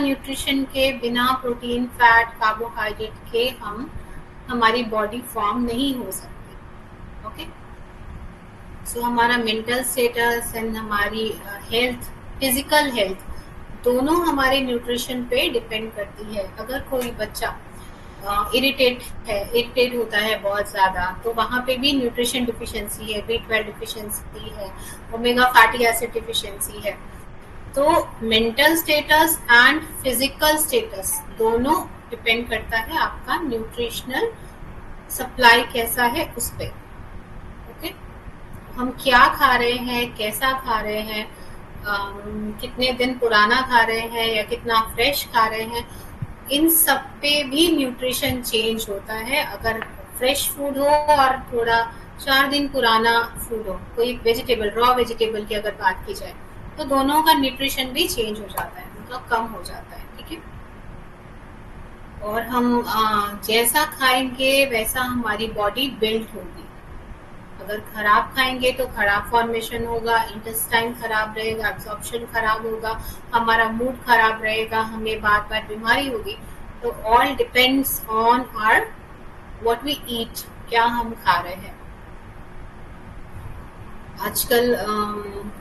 Nutrition के बिना protein, fat, carbohydrate के हमारी बॉडी फॉर्म नहीं हो सकती। ओके, सो हमारा मेंटल स्टेटस एंड हमारी हेल्थ, फिजिकल हेल्थ दोनों हमारे न्यूट्रिशन पे डिपेंड करती है। अगर कोई बच्चा इरिटेट होता है बहुत ज़्यादा, तो वहाँ पे भी न्यूट्रिशन डिफिशिएंसी है, B12 डिफिशिएंसी है, ओमेगा फैटी एसिड डिफिशिएंसी है। तो mental status and physical status दोनों डिपेंड करता है आपका न्यूट्रिशनल सप्लाई कैसा है उस पे। ओके, हम क्या खा रहे हैं, कैसा खा रहे हैं, कितने दिन पुराना खा रहे हैं या कितना फ्रेश खा रहे हैं, इन सब पे भी न्यूट्रिशन चेंज होता है। अगर फ्रेश फूड हो और थोड़ा 4 दिन पुराना फूड हो, कोई वेजिटेबल, रॉ वेजिटेबल की अगर बात की जाए, तो दोनों का न्यूट्रिशन भी चेंज हो जाता है, मतलब कम हो जाता है। ठीक है, और हम जैसा खाएंगे वैसा हमारी बॉडी बिल्ड होगी। अगर खराब खाएंगे तो खराब फॉर्मेशन होगा, इंटेस्टाइन खराब रहेगा, एब्जॉर्प्शन खराब होगा, हमारा मूड खराब रहेगा, हमें बार बार बीमारी होगी। तो all depends on our what we eat, क्या हम खा रहे हैं। आजकल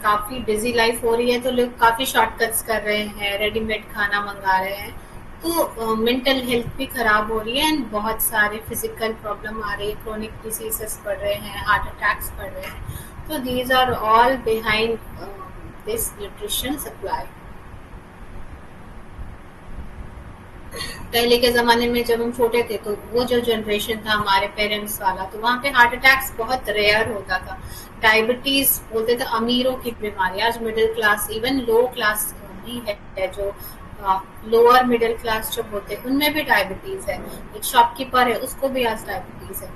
काफ़ी बिजी लाइफ हो रही है, तो लोग काफ़ी शॉर्टकट्स कर रहे हैं, रेडीमेड खाना मंगा रहे हैं, तो मेंटल हेल्थ भी खराब हो रही है एंड बहुत सारे फिजिकल प्रॉब्लम आ रही है, क्रोनिक डिसीजेस बढ़ रहे हैं, हार्ट अटैक्स बढ़ रहे हैं। तो these are all behind this nutrition supply. पहले के ज़माने में जब हम छोटे थे, तो वो जो जनरेशन था हमारे पेरेंट्स वाला, तो वहाँ पे हार्ट अटैक्स बहुत रेयर होता था। डायबिटीज़ बोलते थे अमीरों की बीमारी। आज मिडिल क्लास, इवन लो क्लास भी है, जो लोअर मिडिल क्लास जो होते हैं उनमें भी डायबिटीज़ है। एक शॉपकीपर है, उसको भी आज डायबिटीज़ है।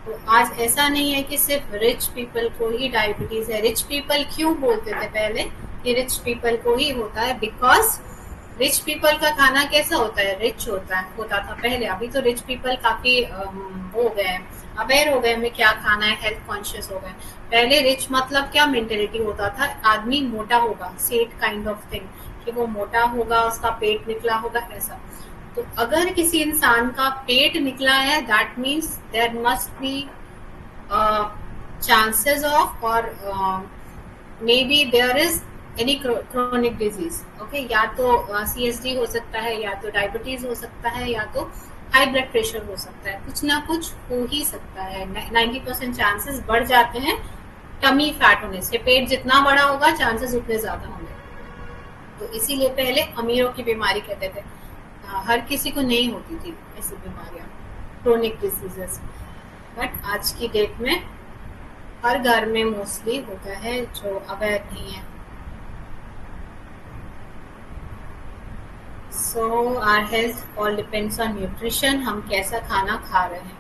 तो आज ऐसा नहीं है कि सिर्फ रिच पीपल को ही डायबिटीज़ है। रिच पीपल क्यों बोलते थे पहले कि रिच पीपल को ही होता है? बिकॉज रिच पीपल का खाना कैसा होता है, रिच होता था पहले। अभी तो रिच पीपल काफी हो गए, अवेयर हो गए हमें क्या खाना है, हेल्थ कॉन्शियस हो गए। पहले रिच मतलब क्या मेंटेलिटी होता था, आदमी मोटा होगा, सेट काइंड ऑफ थिंग, कि वो मोटा होगा, उसका पेट निकला होगा, ऐसा। तो अगर किसी इंसान का पेट निकला है, that means there must be chances of, और maybe there is any chronic disease. Okay, या तो CSD हो सकता है, या तो डायबिटीज हो सकता है, या तो हाई ब्लड प्रेशर हो सकता है, कुछ ना कुछ हो ही सकता है। 90% चांसेस बढ़ जाते हैं टमी फैट होने से। पेट जितना बड़ा होगा चांसेस उतने ज्यादा होंगे। तो इसीलिए पहले अमीरों की बीमारी कहते थे, हर किसी को नहीं होती थी ऐसी बीमारियां, क्रोनिक डिजीजेस। बट आज की डेट में हर घर में मोस्टली होता है, जो अवेयर नहीं है। So our health all depends on nutrition, हम कैसा खाना खा रहे हैं।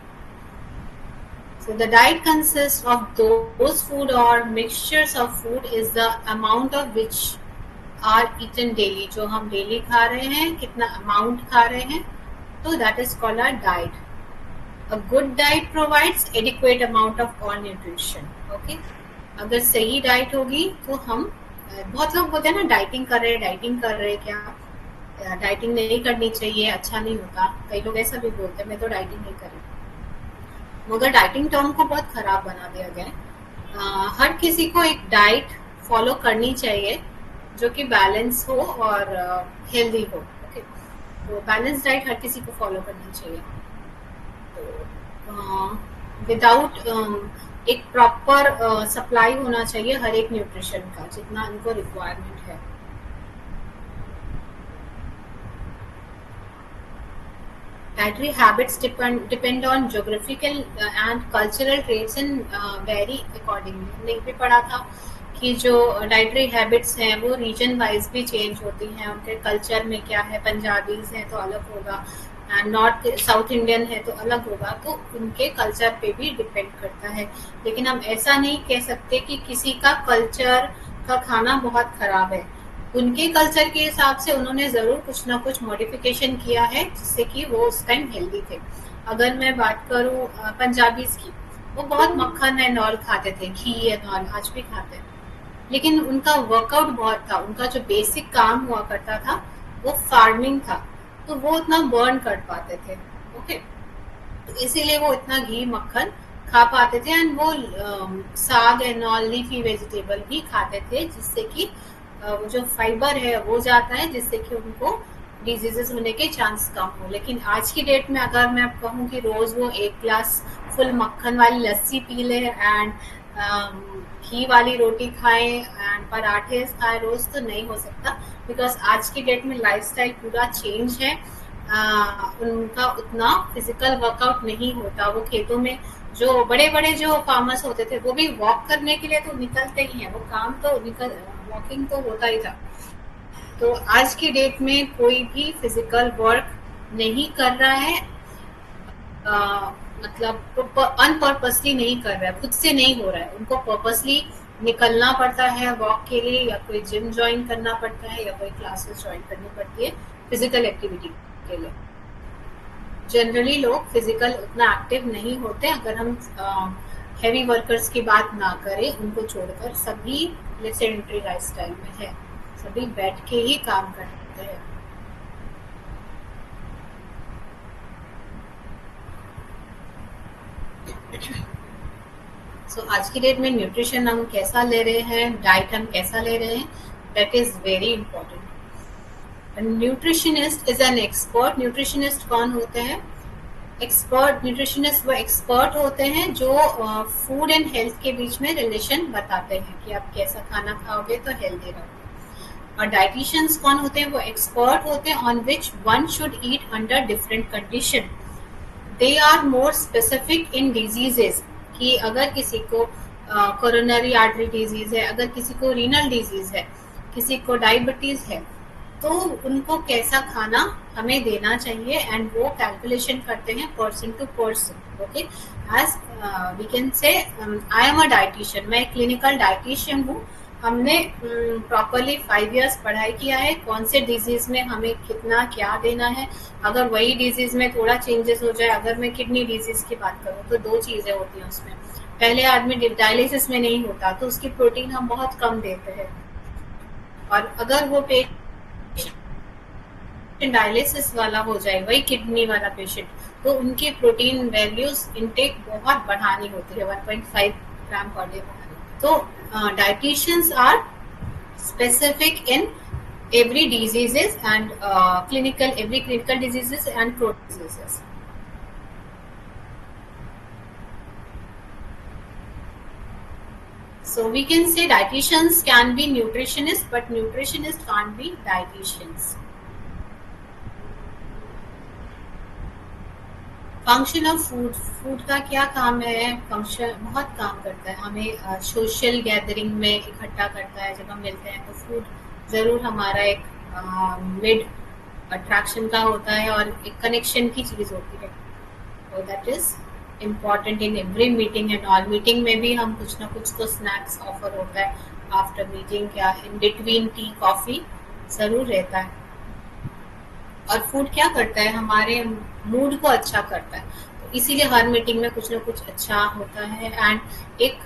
So the diet consists of those food or mixtures of food is the amount of which are eaten daily, जो हम डेली खा रहे हैं, कितना अमाउंट खा रहे हैं, तो that is called our diet. A good diet provides adequate amount of all nutrition. Okay, अगर सही डाइट होगी तो हम, बहुत लोग बोलते हैं ना डाइटिंग कर रहे हैं, क्या डाइटिंग नहीं करनी चाहिए, अच्छा नहीं होता। कई लोग ऐसा भी बोलते हैं, मैं तो डाइटिंग नहीं कर रही। मगर डाइटिंग टर्म को बहुत खराब बना दिया गया है। हर किसी को एक डाइट फॉलो करनी चाहिए जो कि बैलेंस हो और हेल्दी हो। ओके, तो बैलेंस डाइट हर किसी को फॉलो करनी चाहिए। तो विदाउट एक प्रॉपर सप्लाई होना चाहिए हर एक न्यूट्रिशन का, जितना इनको रिक्वायरमेंट है। Dietary habits depend on geographical and cultural traits and vary accordingly. हमने भी पढ़ा था कि जो डाइटरी हैबिट्स हैं वो रीजन वाइज भी चेंज होती हैं। उनके कल्चर में क्या है, पंजाबीज हैं तो अलग होगा, नॉर्थ साउथ इंडियन है तो अलग होगा, तो उनके कल्चर पे भी डिपेंड करता है। लेकिन हम ऐसा नहीं कह सकते कि किसी का कल्चर का खाना बहुत खराब है। उनके कल्चर के हिसाब से उन्होंने जरूर कुछ ना कुछ मॉडिफिकेशन किया है जिससे कि वो उस टाइम हेल्दी थे। अगर मैं बात करूँ पंजाबीज की, वो बहुत मक्खन एंड ऑल खाते थे, घी एंड ऑल, आज भी खाते हैं। लेकिन उनका वर्कआउट बहुत था, उनका जो बेसिक काम हुआ करता था वो फार्मिंग था, तो वो उतना बर्न कर पाते थे। ओके, तो इसीलिए वो इतना घी मक्खन खा पाते थे। एंड वो साग एंड ऑल लीफी वेजिटेबल भी खाते थे, जिससे कि वो जो फाइबर है वो जाता है, जिससे कि उनको डिजीजेस होने के चांस कम हो। लेकिन आज की डेट में अगर मैं कहूँ कि रोज वो एक ग्लास फुल मक्खन वाली लस्सी पी ले एंड घी वाली रोटी खाएं एंड पराठे खाएं रोज, तो नहीं हो सकता। बिकॉज आज की डेट में लाइफस्टाइल पूरा चेंज है। उनका उतना फिजिकल वर्कआउट नहीं होता। वो खेतों में जो बड़े बड़े जो फार्मर्स होते थे वो भी वॉक करने के लिए तो निकलते ही हैं, वो काम तो निकल वॉकिंग तो होता ही था। तो आज की डेट में कोई भी फिजिकल वर्क नहीं कर रहा है, मतलब अनपर्पसली नहीं कर रहा है, खुद से नहीं हो रहा है। उनको पर्पसली निकलना पड़ता है वॉक के लिए, या कोई जिम ज्वाइन करना पड़ता है, या कोई क्लासेस ज्वाइन करनी पड़ती है फिजिकल एक्टिविटी के लिए। जनरली लोग फिजिकल उतना एक्टिव नहीं होते। अगर हम हैवी वर्कर्स की बात ना करें, उनको छोड़कर सभी सेडेंटरी लाइफस्टाइल में है, सभी बैठ के ही काम करते हैं। सो आज की डेट में न्यूट्रिशन हम कैसा ले रहे हैं, डाइट हम कैसा ले रहे हैं, that is very important. Nutritionist is an expert. Nutritionist कौन होते हैं? एक्सपर्ट न्यूट्रिशनिस्ट वो एक्सपर्ट होते हैं जो फूड एंड हेल्थ के बीच में रिलेशन बताते हैं कि आप कैसा खाना खाओगे तो हेल्दी रहोगे। और डाइटिशियंस कौन होते हैं? वो एक्सपर्ट होते हैं on which one should eat under different condition. They are more specific in diseases, कि अगर किसी को कोरोनरी आर्टरी डिजीज है, अगर किसी को रीनल डिजीज है, किसी को डायबिटीज है, तो उनको कैसा खाना हमें देना चाहिए। एंड वो कैलकुलेशन करते हैं person to person. Okay, as we can say I am a dietitian, मैं क्लिनिकल डाइटिशियन हूँ। हमने प्रॉपरली 5 इयर्स पढ़ाई किया है कौन से डिजीज में हमें कितना क्या देना है। अगर वही डिजीज में थोड़ा चेंजेस हो जाए, अगर मैं किडनी डिजीज की बात करूँ तो 2 चीजें होती हैं उसमें। पहले आदमी डायलिसिस में नहीं होता तो उसकी प्रोटीन हम बहुत कम देते हैं, और अगर वो डायलिसिस वाला हो जाए, वही किडनी वाला पेशेंट, तो उनकी प्रोटीन वैल्यूज इनटेक बहुत बढ़ानी होती है, 1.5 ग्राम पर डे। तो dietitians are specific in every diseases and every clinical diseases and chronic diseases. So we can say dietitians can be nutritionists, but nutritionists can't be dietitians. Function of food, food का क्या काम है? Function बहुत काम करता है, हमें social gathering में इकट्ठा करता है। जब हम मिलते हैं तो फूड ज़रूर हमारा एक मिड अट्रैक्शन का होता है और एक कनेक्शन की चीज़ होती है। तो that is important in every meeting and all. Meeting में भी हम कुछ ना कुछ तो स्नैक्स ऑफर होता है आफ्टर मीटिंग या इन बिटवीन, टी कॉफ़ी ज़रूर रहता है। और फूड क्या करता है? हमारे मूड को अच्छा करता है, तो इसीलिए हर मीटिंग में कुछ ना कुछ अच्छा होता है। एंड एक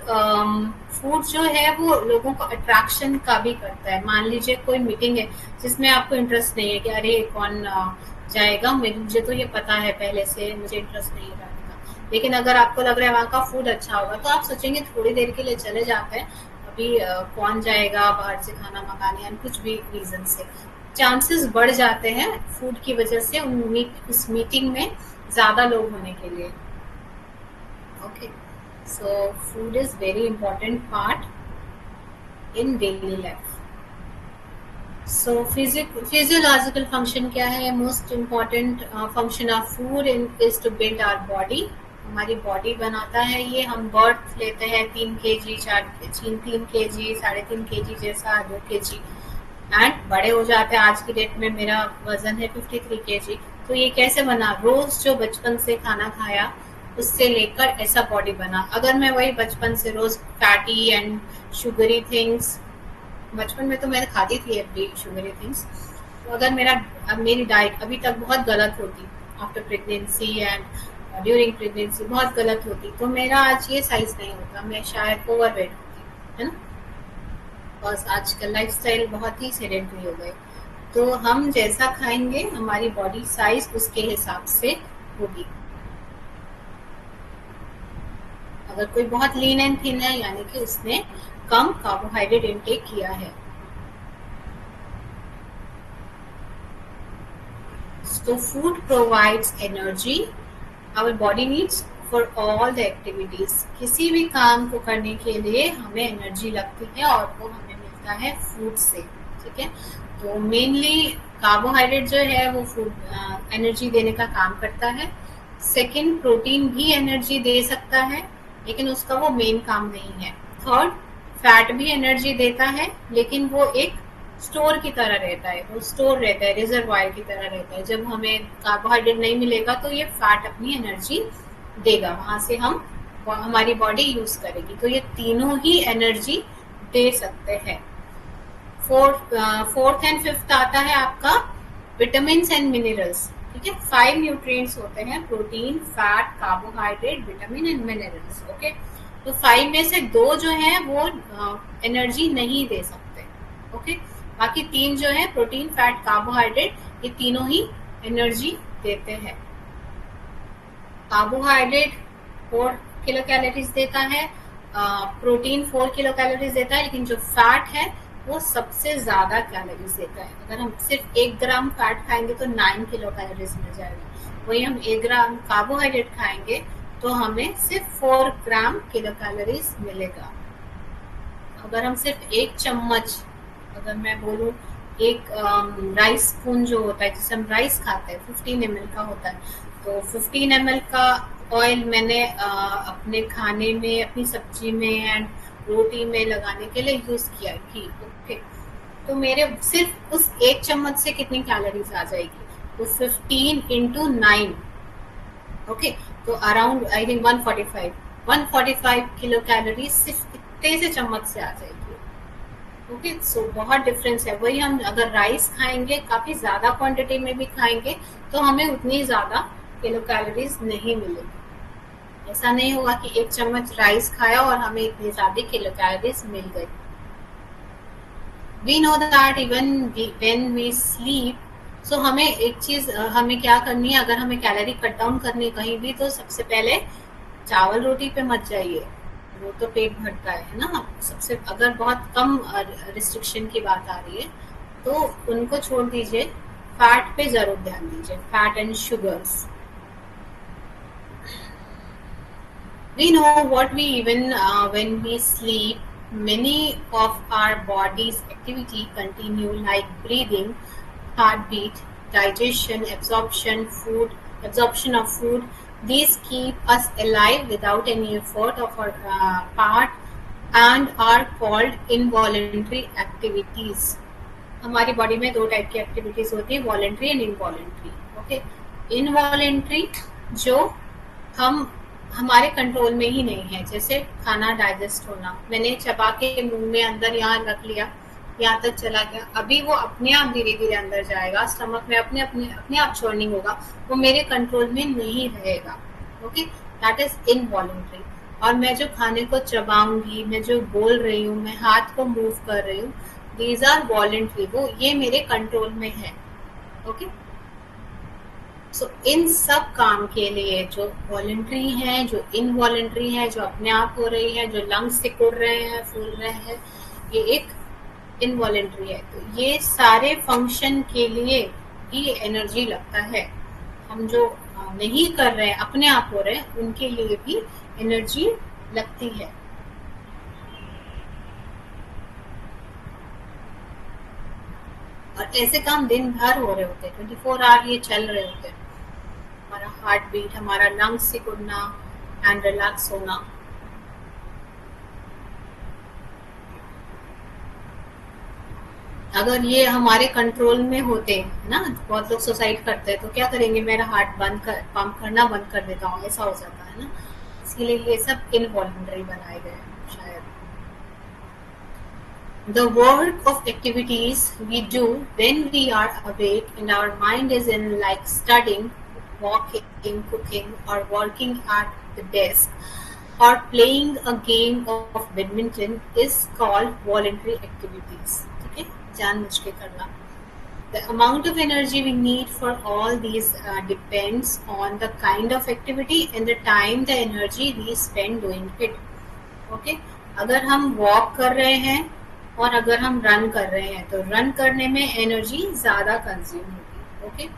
फूड जो है वो लोगों को अट्रैक्शन का भी करता है। मान लीजिए कोई मीटिंग है जिसमें आपको इंटरेस्ट नहीं है कि अरे कौन जाएगा, मुझे तो ये पता है पहले से, मुझे इंटरेस्ट नहीं है, लेकिन अगर आपको लग रहा है वहाँ का फूड अच्छा होगा तो आप सोचेंगे थोड़ी देर के लिए चले जाते हैं, अभी कौन जाएगा बाहर से खाना मंगाने, या कुछ भी रीजन से चांसेस बढ़ जाते हैं फूड की वजह से उस मीटिंग में ज्यादा लोग होने के लिए। Okay, so food is very important part in daily life. So physiological function क्या है? Most important function of food is to build our body. हमारी बॉडी बनाता है ये। हम बर्थ लेते हैं 3 kg, 3 kg, 3.5 kg जैसा, 2 kg, एंड बड़े हो जाते हैं। आज की डेट में मेरा वजन है 53 kg। तो ये कैसे बना? रोज जो बचपन से खाना खाया उससे लेकर ऐसा बॉडी बना। अगर मैं वही बचपन से रोज फैटी एंड शुगरी थिंग्स, बचपन में तो मैं खाती थी एवरी शुगरी थिंग्स, तो अगर मेरी डाइट अभी तक बहुत गलत होती, after pregnancy and during pregnancy बहुत गलत होती, तो मेरा आज ये साइज नहीं होता, मैं शायद ओवरवेट होती, है ना। बस आजकल लाइफस्टाइल बहुत ही सेडेंटरी हो गई। तो हम जैसा खाएंगे हमारी बॉडी साइज उसके हिसाब से होगी। अगर कोई बहुत लीन एंड थिन है यानी कि उसने कम कार्बोहाइड्रेट इनटेक किया है। So food provides energy our body needs for all the activities. किसी भी काम को करने के लिए हमें एनर्जी लगती है और वो हमें मिलता है फूड से। ठीक है, तो मेनली कार्बोहाइड्रेट जो है वो फूड एनर्जी देने का काम करता है। सेकंड, प्रोटीन भी एनर्जी दे सकता है लेकिन उसका वो मेन काम नहीं है। थर्ड, फैट भी एनर्जी देता है लेकिन वो एक स्टोर की तरह रहता है, वो स्टोर रहता है, रिजर्वायर की तरह रहता है। जब हमें कार्बोहाइड्रेट नहीं मिलेगा तो ये फैट अपनी एनर्जी देगा, वहां से हम हमारी बॉडी यूज करेगी। तो ये तीनों ही एनर्जी दे सकते हैं। फोर्थ एंड फिफ्थ आता है आपका विटामिन एंड मिनरल्स। ठीक है, 5 न्यूट्रिएंट्स होते हैं, protein, fat, carbohydrate, vitamin and minerals. Okay, तो 5 में से 2 जो है वो एनर्जी नहीं दे सकते। ओके, बाकी 3 जो है प्रोटीन, फैट, कार्बोहाइड्रेट, ये तीनों ही एनर्जी देते हैं। कार्बोहाइड्रेट 4 किलो कैलोरीज देता है, प्रोटीन 4 किलो कैलोरीज देता है, लेकिन जो फैट है वो सबसे ज्यादा कैलोरीज देता है। अगर हम सिर्फ 1 ग्राम फैट खाएंगे तो 9 किलो कैलोरीज मिल जाएगा। वही हम 1 ग्राम कार्बोहाइड्रेट खाएंगे तो हमें सिर्फ 4 ग्राम किलो कैलोरीज मिलेगा। अगर हम सिर्फ 1 चम्मच, अगर मैं बोलूँ एक राइस स्पून जो होता है जिससे हम राइस खाते हैं 15 ml का होता है, तो 15 ml का ऑयल मैंने अपने खाने में, अपनी सब्जी में एंड रोटी में लगाने के लिए यूज किया घी। ओके, तो मेरे सिर्फ उस 1 चम्मच से कितनी कैलोरीज आ जाएगी? तो 15 into 9, ओके, तो around I think 145 kilo calories सिर्फ इतने से चम्मच से आ जाएगी। ओके, सो बहुत डिफरेंस है। वही हम अगर राइस खाएंगे, काफी ज्यादा क्वांटिटी में भी खाएंगे, तो हमें उतनी ज्यादा किलो कैलोरीज नहीं मिलेगी। ऐसा नहीं होगा कि 1 चम्मच राइस खाया और हमें इतनी ज्यादा किलो कैलोरीज मिल गई। We know that even when we sleep, so हमें एक चीज हमें क्या करनी है, अगर हमें कैलोरी कट डाउन करनी कहीं भी, तो सबसे पहले चावल रोटी पे मत जाइए, वो तो पेट भरता है ना। सबसे अगर बहुत कम रिस्ट्रिक्शन की बात आ रही है तो उनको छोड़ दीजिए, फैट पे जरूर ध्यान दीजिए, fat and sugars. We know what we even when we sleep, many of our body's activity continue like breathing, heartbeat, digestion, absorption of food. These keep us alive without any effort of our part and are called involuntary activities. हमारी body में 2 type की activities होती है, voluntary and involuntary. Okay, involuntary जो हम हमारे control में ही नहीं है, जैसे खाना डाइजेस्ट होना, मैंने चबा के मुंह में अंदर यहाँ रख लिया, यहाँ तक चला गया, अभी वो अपने आप धीरे धीरे अंदर जाएगा, स्टमक में अपने आप चर्निंग होगा, वो मेरे कंट्रोल में नहीं रहेगा। Okay, that is involuntary. और मैं जो खाने को चबाऊंगी, मैं जो बोल रही हूँ, मैं हाथ को मूव कर रही हूँ, दीज आर वॉलेंट्री, वो ये मेरे कंट्रोल में है। ओके, सो इन सब काम के लिए जो वॉलेंट्री है, जो इनवॉलेंट्री है, जो अपने आप हो रही है, जो लंग्स सिकुड़ रहे हैं, फूल रहे हैं, ये एक इनवॉलेंट्री है। तो ये सारे फंक्शन के लिए ही एनर्जी लगता है। हम जो नहीं कर रहे हैं, अपने आप हो रहे हैं, उनके लिए भी एनर्जी लगती है। और ऐसे काम दिन भर हो रहे होते हैं, 24 आवर ये चल रहे होते हैं। हमारा हार्ट बीट, हमारा लंग्स सिकुड़ना एंड रिलैक्स होना। अगर ये हमारे कंट्रोल में होते हैं ना, बहुत लोग सुसाइड करते हैं, तो क्या करेंगे, मेरा हार्ट पंप करना बंद कर देता हूँ, ऐसा हो जाता है ना। इसीलिए ये सब इनवॉलंटरी बनाए गए हैं शायद। The work of activities we do when we are awake and our mind is in, like studying, walking, cooking, or working at the desk or playing a game of badminton is called voluntary activities. ठीक है, जानबूझ के करना। The amount of energy we need for all these depends on the kind of activity and the time the energy we spend doing it. Okay, अगर हम walk कर रहे हैं और अगर हम रन कर रहे हैं तो रन करने में एनर्जी ज़्यादा कंज्यूम होगी. ओके,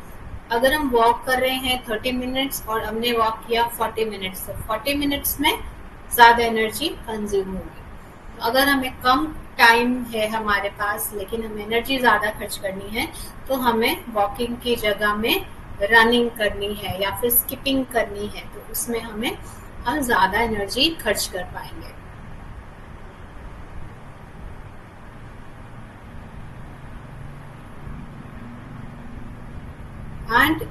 अगर हम वॉक कर रहे हैं 30 मिनट्स और हमने वॉक किया 40 मिनट्स तो 40 मिनट्स में ज़्यादा एनर्जी कंज्यूम होगी. अगर हमें कम टाइम है हमारे पास लेकिन हमें एनर्जी ज़्यादा खर्च करनी है तो हमें वॉकिंग की जगह में रनिंग करनी है या फिर स्किपिंग करनी है, तो उसमें हम ज़्यादा एनर्जी खर्च कर पाएंगे. एंड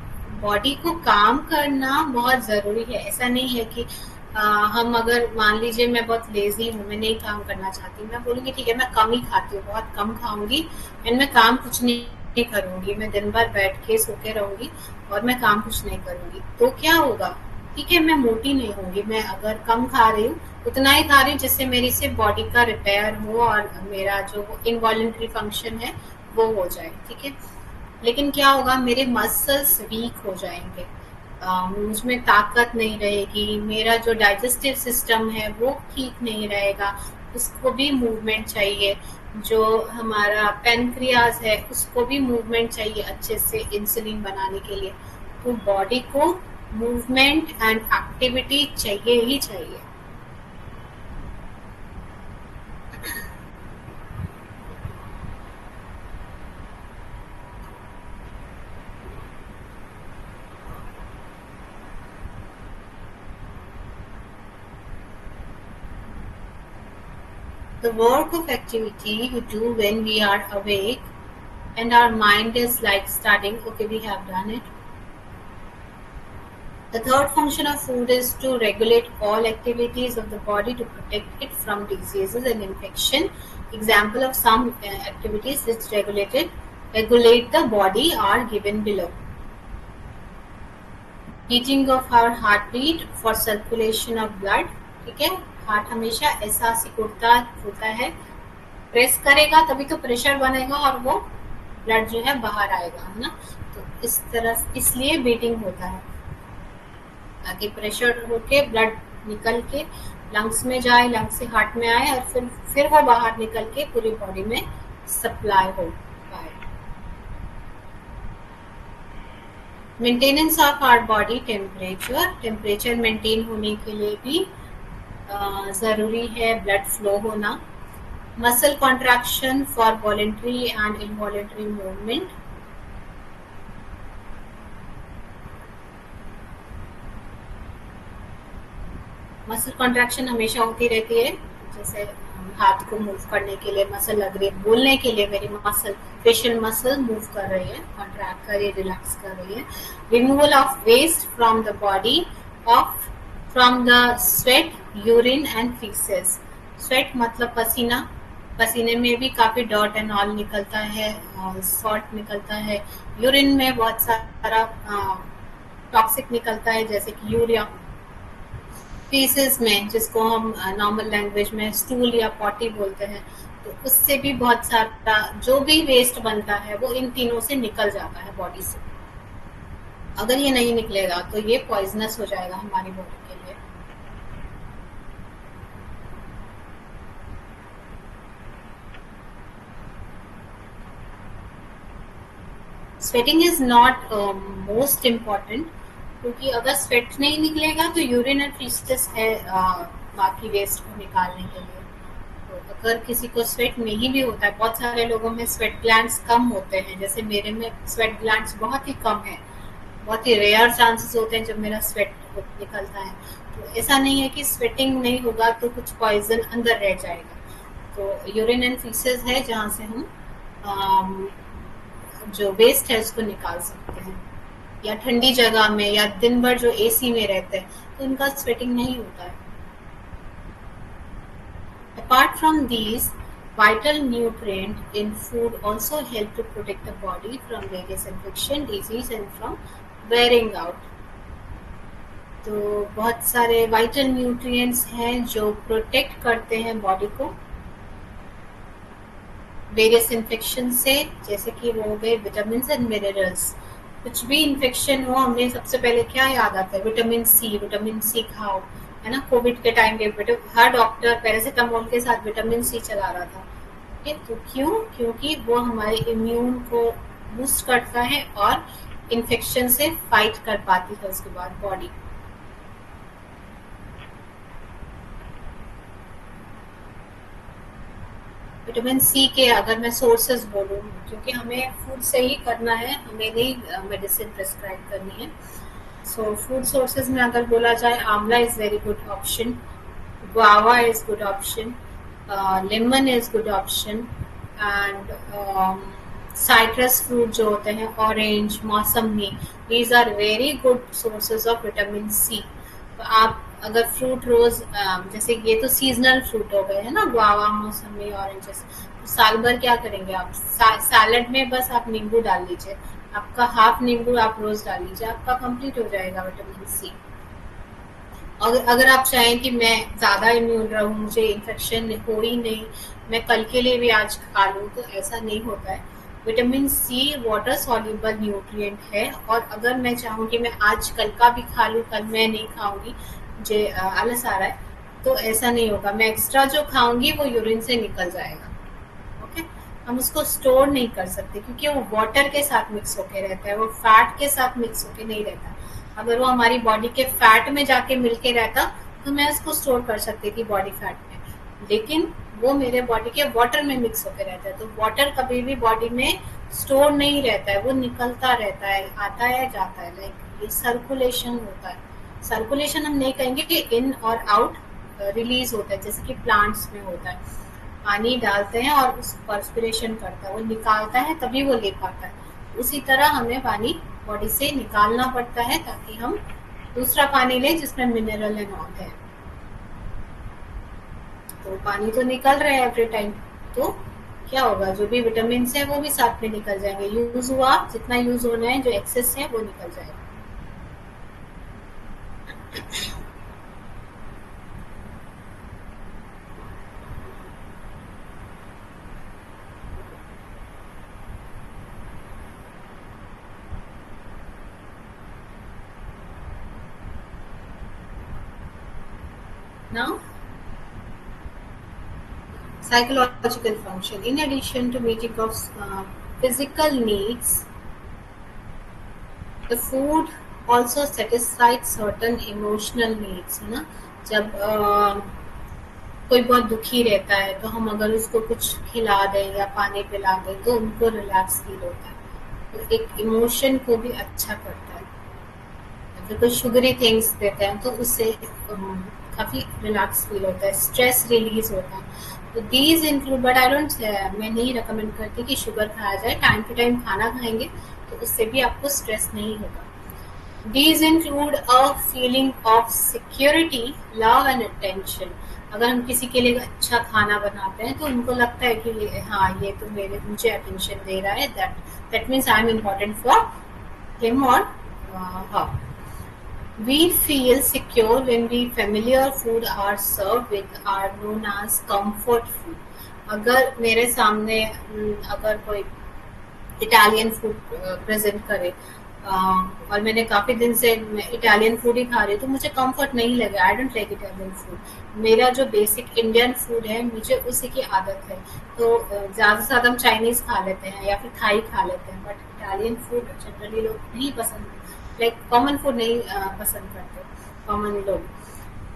बॉडी को काम करना बहुत ज़रूरी है. ऐसा नहीं है कि हम अगर मान लीजिए मैं बहुत लेजी हूँ, मैं नहीं काम करना चाहती, मैं बोलूँगी ठीक है मैं कम ही खाती हूँ, बहुत कम खाऊंगी एंड मैं काम कुछ नहीं करूँगी, मैं दिन भर बैठ के सो के रहूँगी और मैं काम कुछ नहीं करूँगी, तो क्या होगा? ठीक है, मैं मोटी नहीं होंगी. मैं अगर कम खा रही हूँ उतना ही खा रही हूँ जिससे मेरी से बॉडी का रिपेयर हो और मेरा जो इनवॉलेंट्री फंक्शन है वो हो जाए. ठीक है, लेकिन क्या होगा, मेरे मसल्स वीक हो जाएंगे, मुझ में ताकत नहीं रहेगी, मेरा जो डाइजेस्टिव सिस्टम है वो ठीक नहीं रहेगा, उसको भी मूवमेंट चाहिए. जो हमारा पेनक्रियाज है उसको भी मूवमेंट चाहिए अच्छे से इंसुलिन बनाने के लिए. तो बॉडी को मूवमेंट एंड एक्टिविटी चाहिए ही चाहिए. The work of activity we do when we are awake and our mind is like studying, okay, we have done it. The third function of food is to regulate all activities of the body to protect it from diseases and infection. Example of some activities which regulate the body are given below. Beating of our heartbeat for circulation of blood. ठीक है, heart हमेशा ऐसा सिकुड़ता होता है, press करेगा तभी तो प्रेशर बनेगा और वो ब्लड जो है बाहर आएगा, है ना. तो इस तरह इसलिए बीटिंग होता है ताकि प्रेशर होके ब्लड निकल के लंग्स में जाए, लंग्स से हार्ट में आए और फिर वो बाहर निकल के पूरी बॉडी में सप्लाई हो पाए. Maintenance of our body temperature. Temperature maintain होने के लिए भी ज़रूरी है ब्लड फ्लो होना. Muscle contraction for voluntary and involuntary movement. Muscle contraction हमेशा होती रहती है, जैसे हाथ को मूव करने के लिए मसल लग रही है, बोलने के लिए मेरी मसल फेशियल मसल मूव कर रही है, कॉन्ट्रैक्ट कर रही है, रिलैक्स कर रही है. Removal of waste from the body of from the sweat, urine and faeces. Sweat मतलब पसीना, पसीने में भी काफ़ी डॉट एंड ऑल निकलता है, सॉल्ट निकलता है. यूरिन में बहुत सारा टॉक्सिक निकलता है जैसे कि यूरिया. फीसेस में, जिसको हम नॉर्मल लैंग्वेज में स्टूल या पॉटी बोलते हैं, तो उससे भी बहुत सारा जो भी वेस्ट बनता है वो इन तीनों से निकल जाता है बॉडी से. अगर ये नहीं निकलेगा तो ये पॉइजनस हो जाएगा हमारी बॉडी के लिए. Sweating is not most important, क्योंकि अगर स्वेट नहीं निकलेगा तो यूरिन एंड फीसेस है बाकी वेस्ट को निकालने के लिए. तो अगर किसी को स्वेट नहीं भी होता है, बहुत सारे लोगों में स्वेट ग्लैंड्स कम होते हैं, जैसे मेरे में स्वेट ग्लैंड्स बहुत ही कम है, बहुत ही रेयर चांसेस होते हैं जब मेरा स्वेट निकलता है. तो ऐसा नहीं है कि स्वेटिंग नहीं होगा तो कुछ पॉइजन अंदर रह जाएगा. तो यूरिन एंड फीसेस है जहाँ से हम जो वेस्ट है उसको निकाल सकते हैं. या ठंडी जगह में या दिन भर जो एसी में रहते हैं तो उनका स्वेटिंग नहीं होता है. Apart from these, vital nutrient in food also help to protect the body from various infection, disease and from wearing out. तो बहुत सारे वाइटल न्यूट्रिएंट्स हैं जो प्रोटेक्ट करते हैं बॉडी को वेरियस इन्फेक्शन से, जैसे कि वो हो गए विटामिन एंड मिनरल्स। कुछ भी इन्फेक्शन हो, हमें सबसे पहले क्या याद आता है? विटामिन सी खाओ, है ना। कोविड के टाइम पे हर डॉक्टर पैरासिटामोल के साथ विटामिन सी चला रहा था। ठीक है, तो क्यों? क्योंकि वो हमारे इम्यून को बूस्ट करता है और इन्फेक्शन से फाइट कर पाती है उसके बाद बॉडी। विटामिन सी के अगर मैं सोर्सेज बोलूँ, क्योंकि हमें फूड से ही करना है, हमें नहीं मेडिसिन प्रिस्क्राइब करनी है। सो फूड सोर्सेज में अगर बोला जाए, आंवला is very good option, guava is good option, lemon is good option, and citrus fruit जो होते हैं, ऑरेंज, मौसमी, these are very good sources of vitamin C। तो आप अगर फ्रूट रोज, जैसे ये तो सीजनल फ्रूट हो गए है ना, गुआवा, मौसमी, ऑरेंजेस, तो साल भर क्या करेंगे आप? सैलड में बस आप नींबू डाल लीजिए, आपका हाफ नींबू आप रोज डाल लीजिए, आपका कंप्लीट हो जाएगा विटामिन सी। अगर आप चाहें कि मैं ज़्यादा इम्यून रहूँ, मुझे इन्फेक्शन हो ही नहीं, मैं कल के लिए भी आज खा लूँ, तो ऐसा नहीं होता है। Vitamin C water soluble nutrient है, और अगर मैं चाहूँ कि मैं आज कल का भी खा लूँ, कल मैं नहीं खाऊंगी, मुझे आलस आ रहा है, तो ऐसा नहीं होगा। मैं एक्स्ट्रा जो खाऊंगी वो यूरिन से निकल जाएगा। ओके, हम उसको स्टोर नहीं कर सकते, क्योंकि वो वाटर के साथ मिक्स होके रहता है, वो फैट के साथ मिक्स होके नहीं रहता। अगर वो हमारी बॉडी के फैट में जाके मिलके रहता, तो मैं उसको स्टोर कर सकती थी बॉडी फैट में, लेकिन वो मेरे बॉडी के वाटर में मिक्स होके रहता है। तो वाटर कभी भी बॉडी में स्टोर नहीं रहता है, वो निकलता रहता है, आता है, जाता है। लाइक ये सर्कुलेशन होता है। सर्कुलेशन हम नहीं कहेंगे कि इन और आउट रिलीज होता है, जैसे कि प्लांट्स में होता है। पानी डालते हैं और उस पर्सपिरेशन करता है, वो निकालता है, तभी वो ले पाता है। उसी तरह हमें पानी बॉडी से निकालना पड़ता है, ताकि हम दूसरा पानी लें जिसमें मिनरल एंड ऑल है। तो पानी तो निकल रहा है एवरी टाइम, तो क्या होगा? जो भी विटामिन है वो भी साथ में निकल जाएंगे। यूज हुआ, जितना यूज होना है, जो एक्सेस है वो निकल जाएगा। Now, psychological function. In addition to meeting of physical needs, the food also satisfies certain emotional needs, है ना। जब कोई बहुत दुखी रहता है, तो हम अगर उसको कुछ खिला दें या पानी पिला दें, तो उनको रिलैक्स फील होता है, तो एक इमोशन को भी अच्छा करता है। फिर कोई शुगरी थिंग्स देते हैं, तो उससे काफ़ी रिलैक्स फील होता है, स्ट्रेस रिलीज होता है। तो these include, but I don't, मैं नहीं रिकमेंड करती कि शुगर खाया जाए। टाइम टू टाइम खाना खाएंगे तो उससे भी आपको स्ट्रेस नहीं होगा। These include a feeling of security, love and attention। अगर हम किसी के लिए अच्छा खाना बनाते हैं, तो उनको लगता है कि हाँ, ये तो मुझे अटेंशन दे रहा है, that means I am important for him or her। We feel secure when we familiar food are served with are known as comfort food। अगर मेरे सामने अगर कोई इटालियन फूड प्रेजेंट करे, और मैंने काफ़ी दिन से इटालियन फूड ही खा रही हूँ, तो मुझे कंफर्ट नहीं लगा। I don't like Italian food. मेरा जो बेसिक इंडियन फूड है, मुझे उसी की आदत है। तो ज़्यादा से ज़्यादा हम चाइनीज़ खा लेते हैं या फिर थाई खा लेते हैं, बट इटालियन फूड जनरली लोग नहीं पसंद, लाइक कॉमन फूड नहीं पसंद करते कॉमन लोग।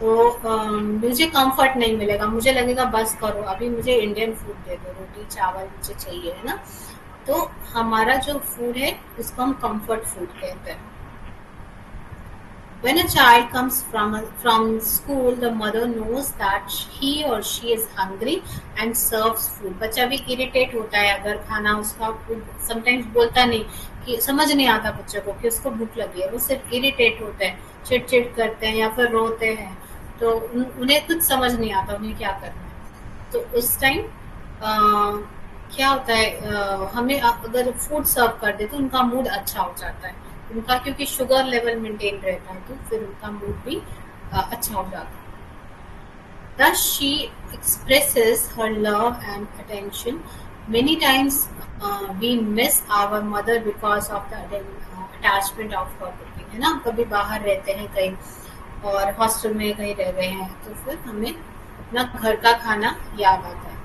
तो मुझे कंफर्ट नहीं मिलेगा, मुझे लगेगा बस करो, अभी मुझे इंडियन फूड दे दो, रोटी चावल मुझे चाहिए, है ना। तो हमारा जो फूड है उसको हम कंफर्ट फूड कहते हैं। When a child comes from school, the mother knows that he or she is hungry and serves food। बच्चा भी इरिटेट होता है अगर खाना उसका समटाइम्स बोलता नहीं, कि समझ नहीं आता बच्चों को कि उसको भूख लगी है, वो सिर्फ इरिटेट होते हैं, चिड़चिड़ करते हैं या फिर रोते हैं, तो उन्हें कुछ समझ नहीं आता उन्हें क्या करना है। तो उस टाइम क्या होता है, हमें अगर फूड सर्व कर दे तो उनका मूड अच्छा हो जाता है, उनका क्योंकि शुगर लेवल मेंटेन रहता है, तो फिर उनका मूड भी अच्छा हो जाता है। Thus she expresses her love and attention Many times we miss our mother because of the attachment of her cooking, है ना. कभी बाहर रहते हैं कहीं और हॉस्टल में कहीं रह रहे हैं तो फिर हमें अपना घर का खाना याद आता है.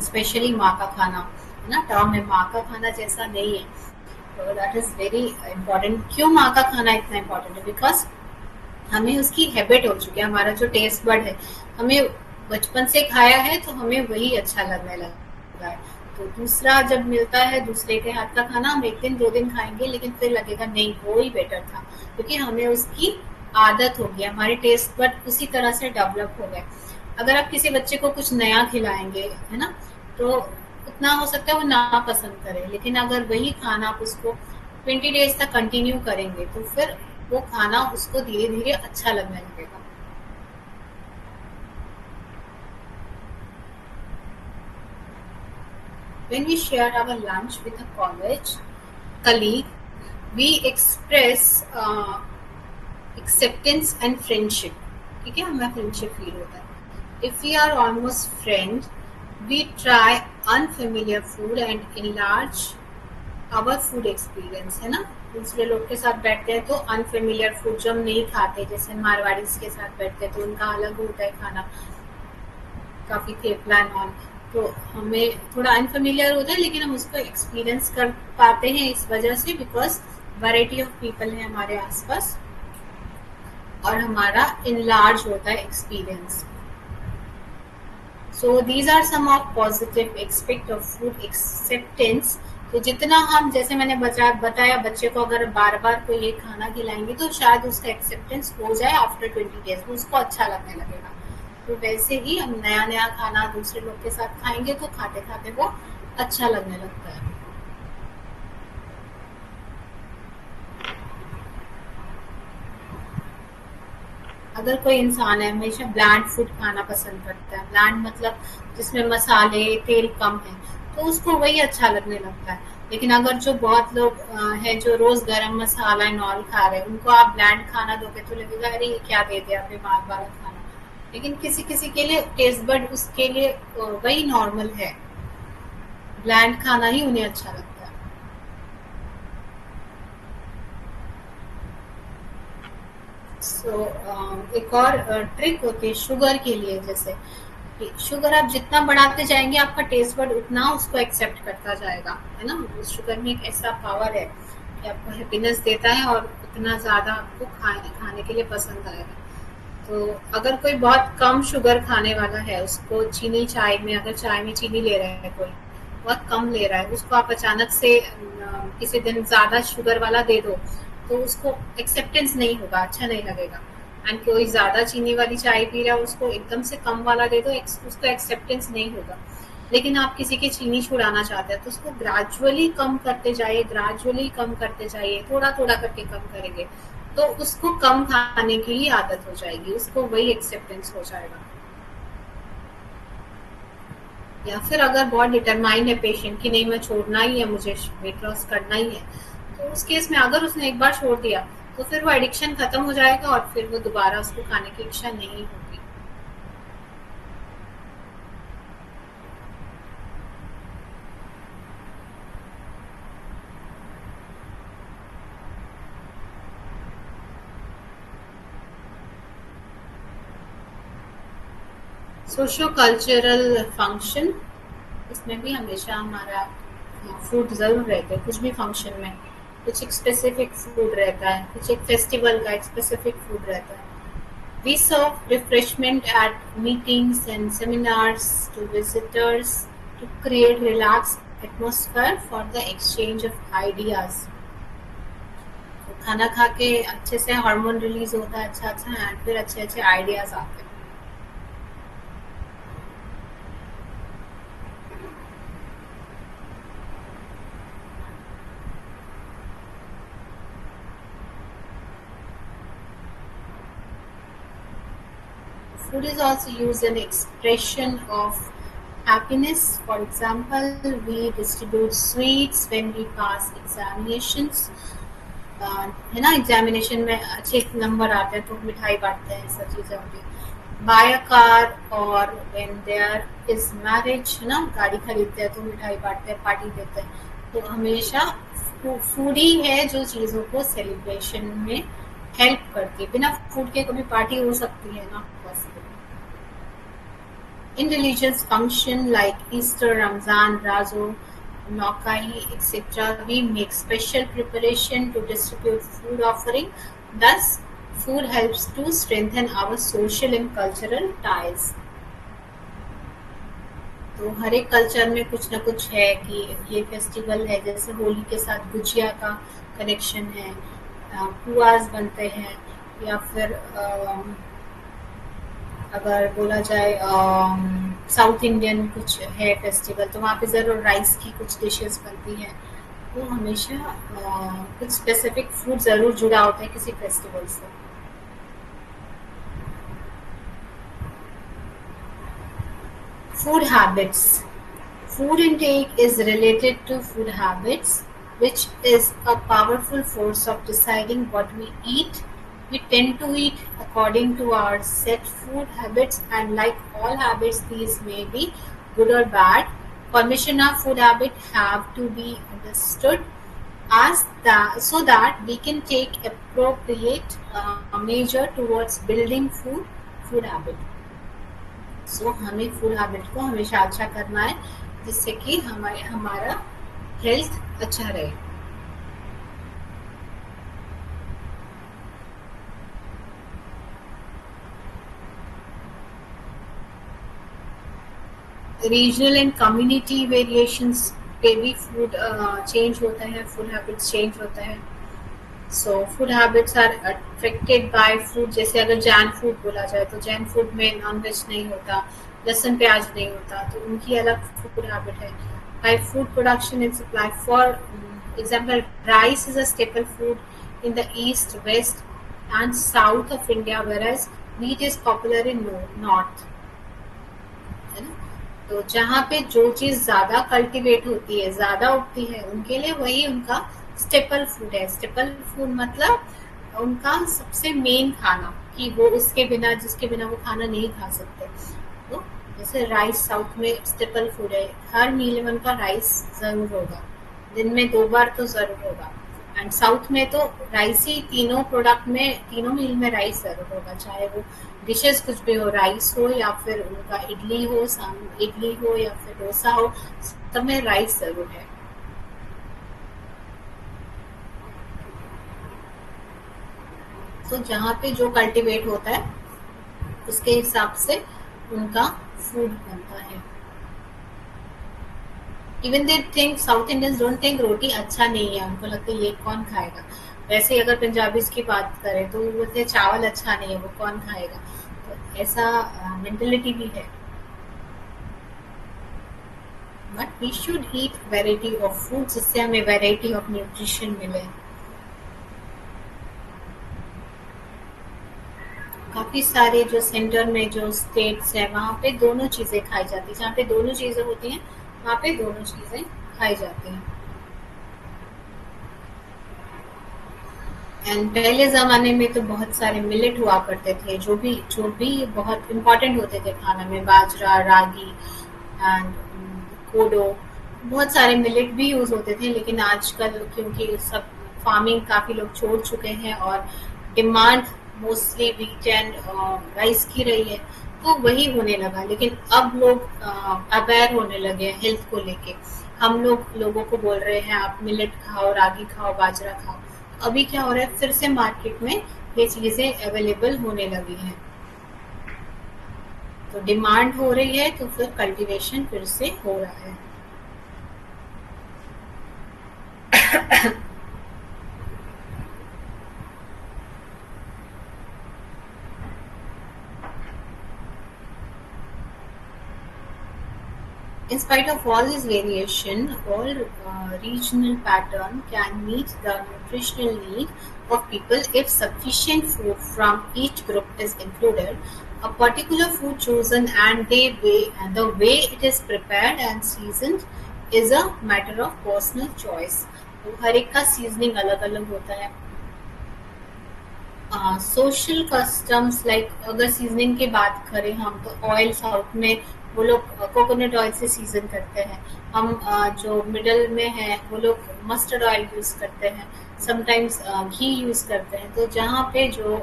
स्पेशली माँ का खाना, है ना. टर्म है माँ का खाना जैसा नहीं है. तो दैट इज वेरी इम्पोर्टेंट. क्यों माँ का खाना इतना इम्पोर्टेंट है? बिकॉज हमें उसकी हैबिट हो चुकी है. हमारा जो टेस्ट बड है, हमें बचपन से खाया है तो हमें वही अच्छा लगने लगा है. तो दूसरा जब मिलता है दूसरे के हाथ का खाना, हम एक दिन दो दिन खाएंगे लेकिन फिर लगेगा नहीं वो ही बेटर था, क्योंकि हमें उसकी आदत हो गई. हमारे टेस्ट बड उसी तरह से डेवलप हो गए. अगर आप किसी बच्चे को कुछ नया खिलाएंगे, है ना, तो उतना हो सकता है वो ना पसंद करे. लेकिन अगर वही खाना आप उसको 20 डेज तक कंटिन्यू करेंगे तो फिर वो खाना उसको धीरे धीरे अच्छा लगने लगेगा. When we share our lunch with a college colleague, we express acceptance and friendship. ठीक है, हमें फ्रेंडशिप फील होता है. If we are almost friends, we try unfamiliar food and enlarge our food experience, है ना. दूसरे लोग के साथ बैठते हैं तो अनफेमिलियर फूड जो हम नहीं खाते, जैसे मारवाड़ी के साथ बैठते हैं तो उनका अलग होता है खाना, काफी थेपला और, तो हमें थोड़ा अनफेमिलियर होता है लेकिन हम उसको एक्सपीरियंस कर पाते हैं इस वजह से, बिकॉज वैरायटी ऑफ पीपल है हमारे आसपास और हमारा इनलार्ज होता है experience. So these are some of positive aspect of food acceptance. तो जितना हम, जैसे मैंने बताया बच्चे को अगर बार बार कोई ये खाना खिलाएंगे तो शायद उसका एक्सेप्टेंस हो जाए आफ्टर 20 डेज, उसको अच्छा लगने लगेगा. तो वैसे ही हम नया नया खाना दूसरे लोग के साथ खाएंगे तो खाते खाते वो अच्छा लगने लगता है. अगर कोई इंसान है हमेशा ब्लैंड फूड खाना पसंद करता है, ब्लैंड मतलब जिसमें मसाले तेल कम है, तो उसको वही अच्छा लगने लगता है. लेकिन अगर जो बहुत लोग हैं जो रोज गरम मसाला एंड ऑल खा रहे हैं, उनको आप ब्लैंड खाना दोगे तो लगेगा अरे ये क्या दे दिया आपने बार बार खाना. लेकिन किसी किसी के लिए टेस्ट बड उसके लिए वही नॉर्मल है, ब्लैंड खाना ही उन्हें अच्छा लगता है. सो एक और ट्रिक होती है शुगर के लिए, जैसे शुगर आप जितना बढ़ाते जाएंगे आपका टेस्ट बड उतना उसको एक्सेप्ट करता जाएगा, है ना. उस शुगर में एक ऐसा पावर है कि आपको हैप्पीनेस देता है और उतना ज़्यादा आपको खाने के लिए पसंद आएगा. तो अगर कोई बहुत कम शुगर खाने वाला है, उसको चीनी चाय में, अगर चाय में चीनी ले रहा है कोई बहुत कम ले रहा है, उसको आप अचानक से किसी दिन ज़्यादा शुगर वाला दे दो तो उसको एक्सेप्टेंस नहीं होगा, अच्छा नहीं लगेगा. एंड कोई ज़्यादा चीनी वाली चाय पी रहा है, उसको एकदम से कम वाला दे दो, उसको एक्सेप्टेंस नहीं होगा. लेकिन आप किसी की चीनी छुड़ाना चाहते हैं तो उसको ग्रेजुअली कम करते जाइए, ग्रेजुअली कम करते जाइए, थोड़ा थोड़ा करके कम करेंगे तो उसको कम खाने की ही आदत हो जाएगी, उसको वही एक्सेप्टेंस हो जाएगा. या फिर अगर बहुत डिटरमाइंड है पेशेंट कि नहीं मैं छोड़ना ही है, मुझे वेट लॉस करना ही है, तो उस केस में अगर उसने एक बार छोड़ दिया तो फिर वो एडिक्शन खत्म हो जाएगा और फिर वो दोबारा उसको खाने की इच्छा नहीं होगी. सोशो कल्चरल फंक्शन, इसमें भी हमेशा हमारा फूड जरूर रहता है. कुछ भी फंक्शन में कुछ एक स्पेसिफिक फूड रहता है, कुछ एक फेस्टिवल का एक स्पेसिफिक फूड रहता है. We serve refreshment at meetings and seminars to visitors to create relaxed atmosphere for the exchange of ideas. तो खाना खा के अच्छे से हार्मोन रिलीज होता है, अच्छा अच्छा, एंड फिर अच्छे अच्छे आइडियाज आते हैं. Food is also used an expression of happiness. For example, we distribute sweets when we pass examinations. है ना, एग्जामिनेशन में अच्छे नंबर आते हैं तो मिठाई बांटते हैं, सब चीज़ें होती हैं. buy a car or when there is marriage, है ना, गाड़ी खरीदते हैं तो मिठाई बांटते हैं, पार्टी देते हैं, तो हमेशा फूड ही है जो चीज़ों को सेलिब्रेशन में हेल्प करती है. बिना फूड के कभी पार्टी हो सकती है ना, possible. In religious function like Easter, Ramzan, Razo, Nokai, etc., we make special preparation to distribute food offering. Thus, food helps to strengthen our social and cultural ties. तो हर एक कल्चर में कुछ ना कुछ है कि ये फेस्टिवल है, जैसे होली के साथ गुजिया का कनेक्शन है, पुआस बनते हैं, या फिर अगर बोला जाए साउथ इंडियन कुछ है फेस्टिवल, तो वहाँ पे ज़रूर राइस की कुछ डिशेस बनती हैं. तो हमेशा कुछ स्पेसिफिक फूड ज़रूर जुड़ा होता है किसी फेस्टिवल से. Food habits. Food intake is related to food habits, which is a powerful force of deciding what we eat. We tend to eat according to our set food habits, and like all habits, these may be good or bad. Formation of food habit have to be understood as that so that we can take appropriate measure towards building food habit. सो हमें food habit को हमेशा अच्छा करना है, जिससे कि हमारा health अच्छा रहे. रीजनल एंड कम्युनिटी वेरिएशंस पे भी फूड चेंज होता है, फूड हैबिट्स चेंज होता है. So food habits are affected by food. जैसे अगर जैन फूड बोला जाए तो जैन फूड में नॉन वेज नहीं होता, लहसुन प्याज नहीं होता, तो उनकी अलग फूड हैबिट है. By food production and supply, for example rice is a staple food in the east, west and south of India, whereas wheat is popular in north, है ना. तो जहाँ पे जो चीज ज्यादा कल्टीवेट होती है, ज्यादा उगती है, उनके लिए वही उनका स्टेपल फूड है. स्टेपल फूड मतलब उनका सबसे मेन खाना, कि वो उसके बिना, जिसके बिना वो खाना नहीं खा सकते. तो जैसे राइस साउथ में स्टेपल फूड है, हर मील में उनका राइस जरूर होगा, दिन में 2 बार तो जरूर होगा. एंड साउथ में तो राइस ही तीनों प्रोडक्ट में, तीनों मील में राइस जरूर होगा, चाहे वो डिशेस कुछ भी हो, राइस हो या फिर उनका इडली हो या फिर डोसा हो, सब में राइस जरूर है. तो जहाँ पे जो कल्टीवेट होता है उसके हिसाब से उनका फूड बनता है. Even they think, South Indians don't think रोटी अच्छा नहीं है, उनको लगता है ये कौन खाएगा. वैसे अगर पंजाबीज की बात करें तो वो बोलते हैं चावल अच्छा नहीं है, वो कौन खाएगा. तो ऐसा मेंटेलिटी भी है. But we should eat variety of food, जिससे हमें वेराइटी ऑफ न्यूट्रिशन मिले. काफी सारे जो सेंटर में जो स्टेट्स है, वहाँ पे दोनों चीजें खाई जाती है. जहाँ पे दोनों चीजें होती हैं वहाँ पे दोनों चीजें खाई जाती हैं. एंड पहले ज़माने में तो बहुत सारे मिलेट हुआ करते थे, जो भी बहुत इम्पोर्टेंट होते थे खाना में, बाजरा, रागी एंड कोडो, बहुत सारे मिलेट भी यूज़ होते थे. लेकिन आजकल क्योंकि सब फार्मिंग काफ़ी लोग छोड़ चुके हैं और demand mostly wheat and rice की रही है, तो वही होने लगा. लेकिन अब लोग अवेयर होने लगे हैं हेल्थ को लेके. हम लोगों को बोल रहे हैं आप मिलेट खाओ, रागी खाओ, बाजरा खाओ. अभी क्या हो रहा है, फिर से मार्केट में ये चीजें अवेलेबल होने लगी हैं, तो डिमांड हो रही है, तो फिर कल्टीवेशन फिर से हो रहा है. In spite of all this variation, all regional pattern can meet the nutritional need of people if sufficient food from each group is included. A particular food chosen and the way it is prepared and seasoned is a matter of personal choice. तो हर एक का seasoning अलग अलग होता है. Social customs like अगर seasoning की बात करें हम तो ऑयल साउथ में वो लोग कोकोनट ऑयल से सीजन करते हैं। हम जो मिडल में है वो लोग मस्टर्ड ऑयल यूज करते हैं। समटाइम्स घी यूज करते हैं। तो जहाँ पे जो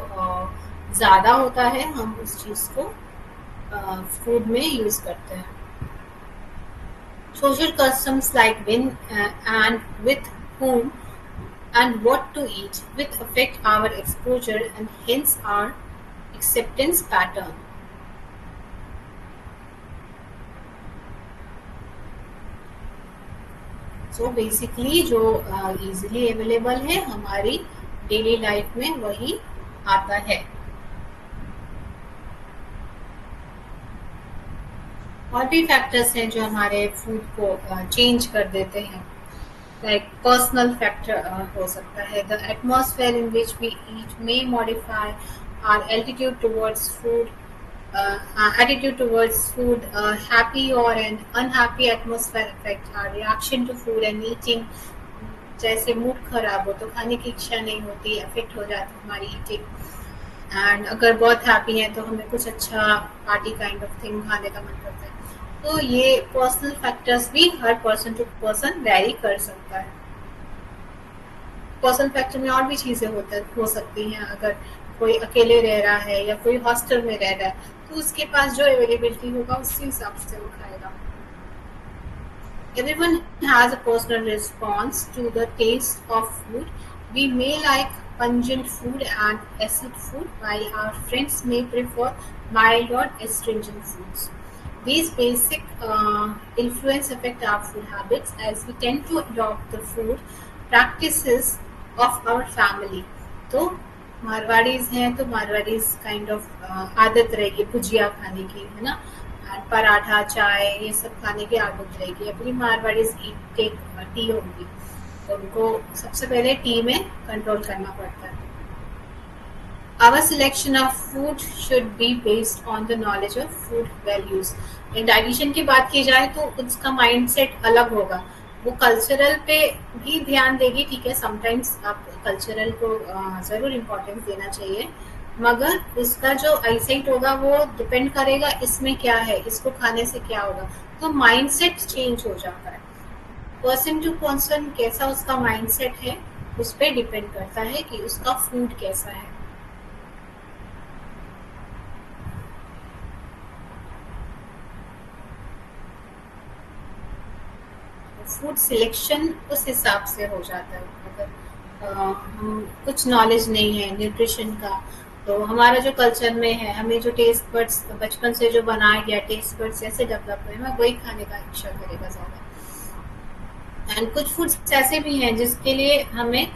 ज़्यादा होता है हम उस चीज़ को फूड में यूज करते हैं। Social customs like when and with whom and what to eat will affect our exposure and hence our acceptance pattern. So basically जो easily available है हमारी डेली लाइफ में वही आता है। और भी फैक्टर्स हैं जो हमारे फूड को चेंज कर देते हैं। लाइक पर्सनल फैक्टर हो सकता है। The atmosphere in which we eat may modify our altitude towards food attitude towards food. Happy or an unhappy atmosphere affect our reaction to food and eating. जैसे mood खराब हो तो खाने की इच्छा नहीं होती, अफेक्ट हो जाती है हमारी ईटिंग। एंड अगर बहुत हैप्पी है तो हमें कुछ अच्छा पार्टी काइंड ऑफ थिंग खाने का मन करता है। तो ये पर्सनल फैक्टर्स भी हर पर्सन टू पर्सन वैरी कर सकता है। पर्सनल फैक्टर में और भी चीजें हो सकती हैं। अगर कोई अकेले रह रहा है या कोई हॉस्टल में रह रहा है तो उसके पास जो अवेलेबिलिटी होगा उसी हिसाब से वो खाएगा। Everyone has a personal response to the taste of food. We may like pungent food and acid food, while our friends may prefer mild or astringent foods. These basic influence affect our food habits as we tend to adopt the food practices of our family. तो मारवाड़ीज हैं तो Marwaris kind of आदत रहेगी भुजिया खाने की, है ना, पराठा चाय ये सब खाने की आदत रहेगी। एवरी मारवाड़ीज टेक टी होगी तो उनको सबसे पहले टी में कंट्रोल करना पड़ता है। Our selection of food should be based on the knowledge of food values. Dietitian की बात की जाए तो उसका माइंडसेट अलग होगा। वो कल्चरल पे भी ध्यान देगी, ठीक है, समटाइम्स आप कल्चरल को ज़रूर इम्पोर्टेंस देना चाहिए, मगर उसका जो आईसाइट होगा वो डिपेंड करेगा इसमें क्या है, इसको खाने से क्या होगा। तो माइंडसेट चेंज हो जाता है। पर्सन टू पर्सन कैसा उसका माइंडसेट है उस पर डिपेंड करता है कि उसका फूड कैसा है। फूड सिलेक्शन उस हिसाब से हो जाता है। अगर हम कुछ नॉलेज नहीं है न्यूट्रिशन का तो हमारा जो कल्चर में है, हमें जो टेस्ट बड्स बचपन से जो बनाया गया टेस्ट बड्स ऐसे डेवलप हुए, हमें वही खाने का इच्छा करेगा ज़्यादा। एंड कुछ फूड्स ऐसे भी हैं जिसके लिए हमें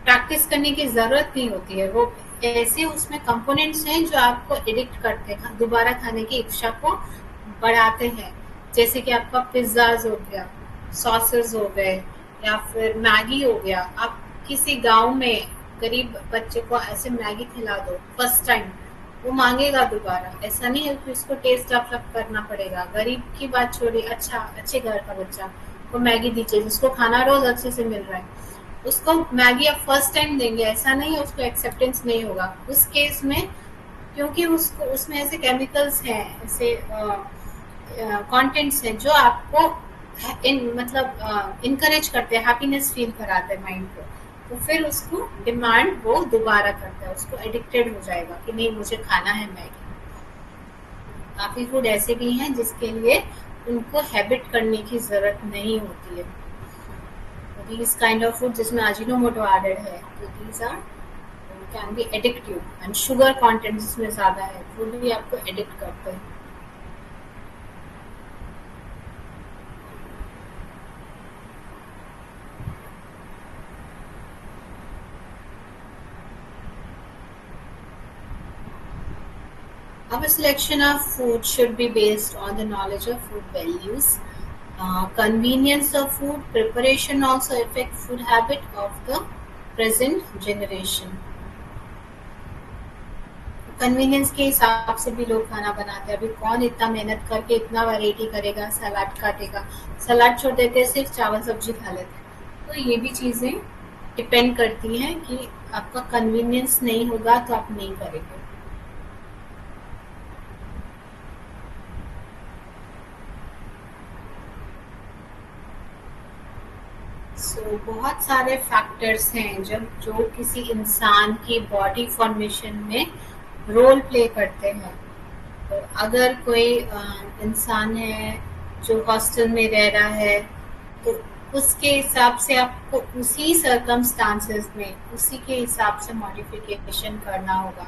प्रैक्टिस करने की ज़रूरत नहीं होती है। वो ऐसे उसमें कंपोनेंट्स हैं जो आपको एडिक्ट करते हैं, दोबारा खाने की इच्छा को बढ़ाते हैं। जैसे कि आपका पिज्ज़ाज हो गया, सॉसेस हो गए या फिर मैगी हो गया। आप किसी गांव में गरीब बच्चे को ऐसे मैगी खिला दो फर्स्ट टाइम, वो मांगेगा दोबारा। ऐसा नहीं है कि उसको टेस्ट डेवलप करना पड़ेगा। गरीब की बात छोड़िए, अच्छा अच्छे घर का बच्चा को मैगी दीजिए जिसको खाना रोज अच्छे से मिल रहा है, उसको मैगी आप फर्स्ट टाइम देंगे, ऐसा नहीं है उसको एक्सेप्टेंस नहीं होगा उस केस में, क्योंकि उसको उसमें ऐसे केमिकल्स हैं, ऐसे कंटेंट्स हैं जो आपको मतलब इनकरेज करते हैं, हैप्पीनेस फील कराते हैं माइंड को। तो फिर उसको डिमांड वो दोबारा करता है, उसको एडिक्टेड हो जाएगा कि नहीं मुझे खाना है मैगी। काफी फूड ऐसे भी हैं जिसके लिए उनको हैबिट करने की जरूरत नहीं होती है। these kind of food जिसमें अजीनोमोटो एडेड है तो these are can be addictive. And sugar content जिसमें ज्यादा है वो भी आपको एडिक्ट करते हैं। Our selection of food should be based on the knowledge of food values. Convenience of food preparation also affect food habit of the present generation. Convenience के हिसाब से भी लोग खाना बनाते हैं। अभी कौन इतना मेहनत करके इतना वैरायटी करेगा, सलाद काटेगा, सलाद छोड़ देते सिर्फ चावल सब्जी खा लेते हैं। तो ये भी चीज़ें डिपेंड करती हैं कि आपका कन्वीनियंस नहीं होगा तो आप नहीं करेंगे। बहुत सारे फैक्टर्स हैं जब जो किसी इंसान की बॉडी फॉर्मेशन में रोल प्ले करते हैं। तो अगर कोई इंसान है जो हॉस्टल में रह रहा है, तो उसके हिसाब से आपको उसी सर्कमस्टांसेस में उसी के हिसाब से मॉडिफिकेशन करना होगा।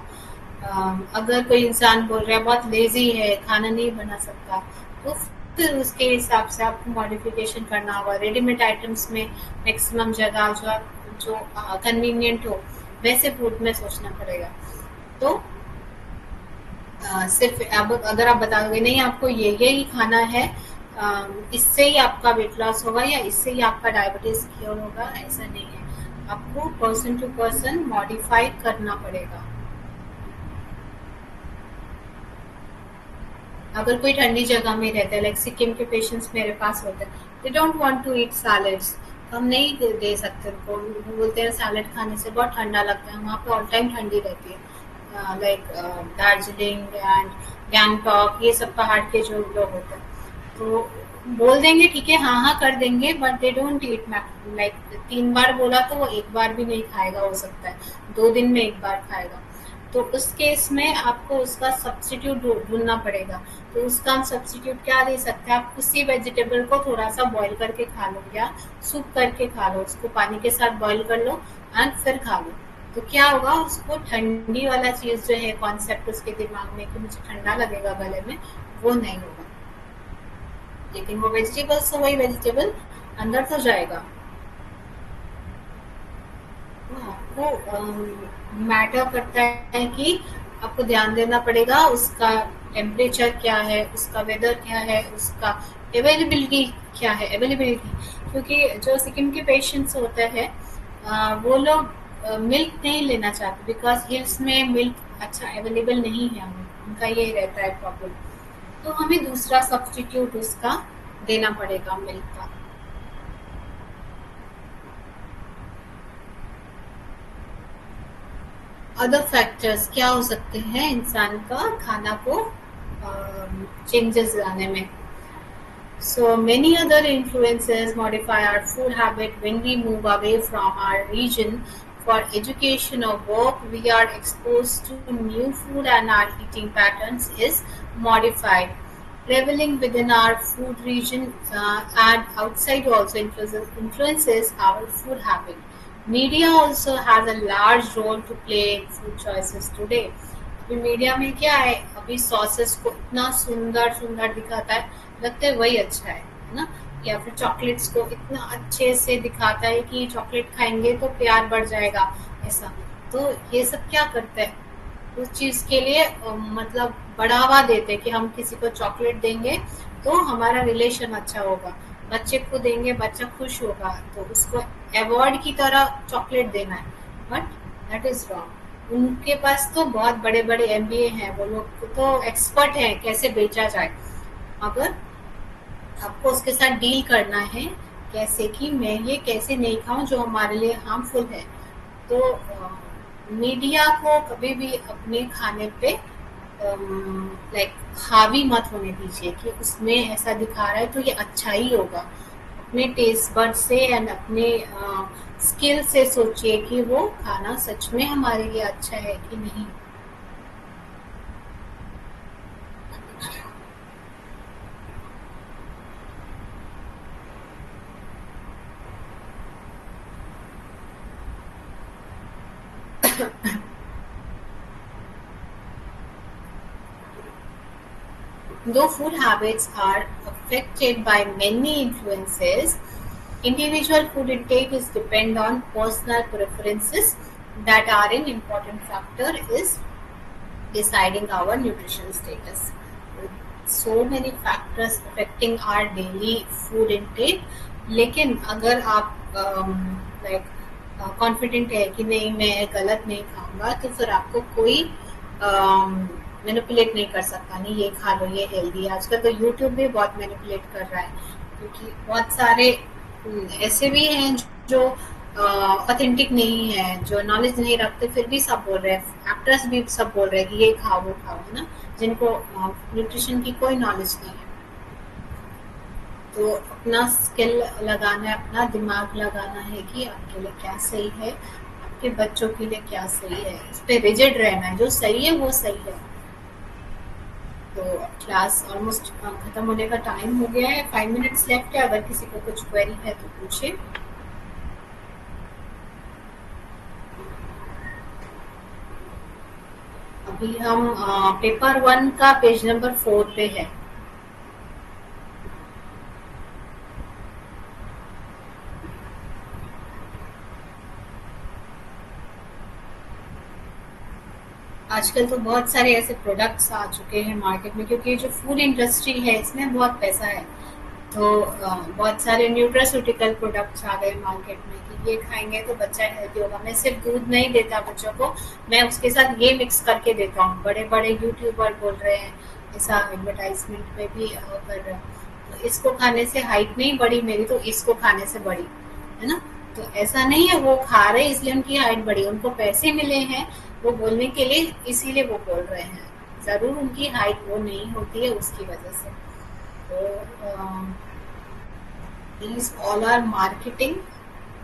अगर कोई इंसान बोल रहा है बहुत लेजी है, खाना नहीं बना सकता, तो फिर उसके हिसाब से आपको मॉडिफिकेशन करना होगा। रेडीमेड आइटम्स में मैक्सिमम जगह जो कन्वीनियंट हो वैसे फूड में सोचना पड़ेगा। तो सिर्फ अब अगर आप बताओगे नहीं आपको ये ही खाना है, इससे ही आपका वेट लॉस होगा या इससे ही आपका डायबिटीज क्योर होगा, ऐसा नहीं है। आपको पर्सन टू पर्सन मॉडिफाई करना पड़ेगा। अगर कोई ठंडी जगह में रहता है, लाइक सिक्किम के पेशेंट्स मेरे पास होते हैं, they don't want to eat salads, तो हम नहीं दे सकते उनको। वो बोलते हैं सैलेड खाने से बहुत ठंडा लगता है, वहाँ पे ऑल टाइम ठंडी रहती है। लाइक दार्जिलिंग एंड गैंगटॉक, ये सब पहाड़ के जो लोग होते हैं, तो बोल देंगे ठीक है, हाँ हाँ कर देंगे, but they don't eat. Like 3 बार बोला तो वो 1 बार भी नहीं खाएगा, हो सकता है 2 दिन में 1 बार खाएगा। तो उस केस में आपको उसका सब्स्टिट्यूट ढूंढना पड़ेगा। तो उसका हम सब्स्टिट्यूट क्या ले सकते हैं, आप उसी वेजिटेबल को थोड़ा सा बॉईल करके खा लो या सूप करके खा लो, उसको पानी के साथ बॉईल कर लो एंड फिर खा लो। तो क्या होगा, उसको ठंडी वाला चीज जो है कॉन्सेप्ट उसके दिमाग में कि मुझे ठंडा लगेगा गले में, वो नहीं होगा। लेकिन वो वेजिटेबल्स तो वही वेजिटेबल अंदर तो जाएगा। वो मैटर करता है कि आपको ध्यान देना पड़ेगा उसका टेम्परेचर क्या है, उसका वेदर क्या है, उसका अवेलेबिलिटी क्या है। अवेलेबिलिटी, क्योंकि जो सिक्किम के पेशेंट्स होते हैं वो लोग मिल्क नहीं लेना चाहते, बिकॉज हिल्स में मिल्क अच्छा अवेलेबल नहीं है, उनका ये रहता है प्रॉब्लम। तो हमें दूसरा सब्स्टिट्यूट उसका देना पड़ेगा मिल्क का। अदर फैक्टर्स क्या हो सकते हैं इंसान का खाना को चेंजेस लाने में? So many other influences modify our food habit when we move away from our region for education or work. We are exposed to new food and our eating patterns is modified. Traveling within our food region and outside also influences our food habit. Media also has a large role to play in food choices today. अभी media में क्या है, अभी sauces को इतना सुंदर सुंदर दिखाता है, लगता है वही अच्छा है ना। या फिर चॉकलेट्स को इतना अच्छे से दिखाता है कि चॉकलेट खाएंगे तो प्यार बढ़ जाएगा, ऐसा। तो ये सब क्या करता है, उस चीज के लिए मतलब बढ़ावा देते हैं कि हम किसी को चॉकलेट देंगे तो हमारा रिलेशन अच्छा होगा, बच्चे को देंगे बच्चा खुश होगा, तो उसको अवार्ड की तरह चॉकलेट देना है। But that is wrong. उनके पास तो बहुत बड़े बड़े MBA हैं, वो लोग तो एक्सपर्ट हैं कैसे बेचा जाए। अगर आपको उसके साथ डील करना है कैसे कि मैं ये कैसे नहीं खाऊं जो हमारे लिए हार्मफुल है, तो मीडिया को कभी भी अपने खाने पे लाइक हावी मत होने दीजिए कि उसमें ऐसा दिखा रहा है तो ये अच्छा ही होगा। अपने टेस्ट बड से एंड अपने स्किल से सोचिए कि वो खाना सच में हमारे लिए अच्छा है कि नहीं। Though food habits are affected by many influences, individual food intake is depend on personal preferences that are an important factor is deciding our nutrition status. With so many factors affecting our daily food intake, लेकिन अगर आप like confident है कि नहीं मैं गलत नहीं खाऊंगा, तो फिर आपको कोई मैनिपुलेट नहीं कर सकता, नहीं ये खा लो ये हेल्दी है। आजकल तो यूट्यूब भी बहुत मैनिपुलेट कर रहा है, क्योंकि बहुत सारे ऐसे भी हैं जो ऑथेंटिक नहीं है, जो नॉलेज नहीं रखते, फिर भी सब बोल रहे हैं, एक्टर्स भी सब बोल रहे हैं कि ये खाओ वो खाओ, है ना, जिनको न्यूट्रिशन की कोई नॉलेज नहीं है। तो अपना स्किल लगाना है, अपना दिमाग लगाना है कि आपके लिए क्या सही है, आपके बच्चों के लिए क्या सही है, इस पे रिजिड रहना है, जो सही है वो सही है। तो क्लास ऑलमोस्ट खत्म होने का टाइम हो गया है, 5 मिनट्स लेफ्ट है, अगर किसी को कुछ क्वेरी है तो पूछे। अभी हम पेपर 1 का पेज नंबर 4 पे है। आजकल तो बहुत सारे ऐसे प्रोडक्ट्स आ चुके हैं मार्केट में, क्योंकि जो फूड इंडस्ट्री है इसमें बहुत पैसा है। तो बहुत सारे न्यूट्रास्यूटिकल प्रोडक्ट्स आ गए मार्केट में कि ये खाएंगे तो बच्चा हेल्दी होगा। मैं सिर्फ दूध नहीं देता बच्चों को, मैं उसके साथ ये मिक्स करके देता हूँ। बड़े बड़े यूट्यूबर बोल रहे हैं, ऐसा एडवर्टाइजमेंट में भी कर रहे हैं, तो इसको खाने से हाइट नहीं बढ़ी मेरी, तो इसको खाने से बढ़ी, है ना। तो ऐसा नहीं है वो खा रहे इसलिए उनकी हाइट बढ़ी, उनको पैसे मिले हैं वो बोलने के लिए, इसीलिए वो बोल रहे हैं। जरूर उनकी हाइट वो नहीं होती है उसकी वजह से। तो दीज ऑल आर मार्केटिंग।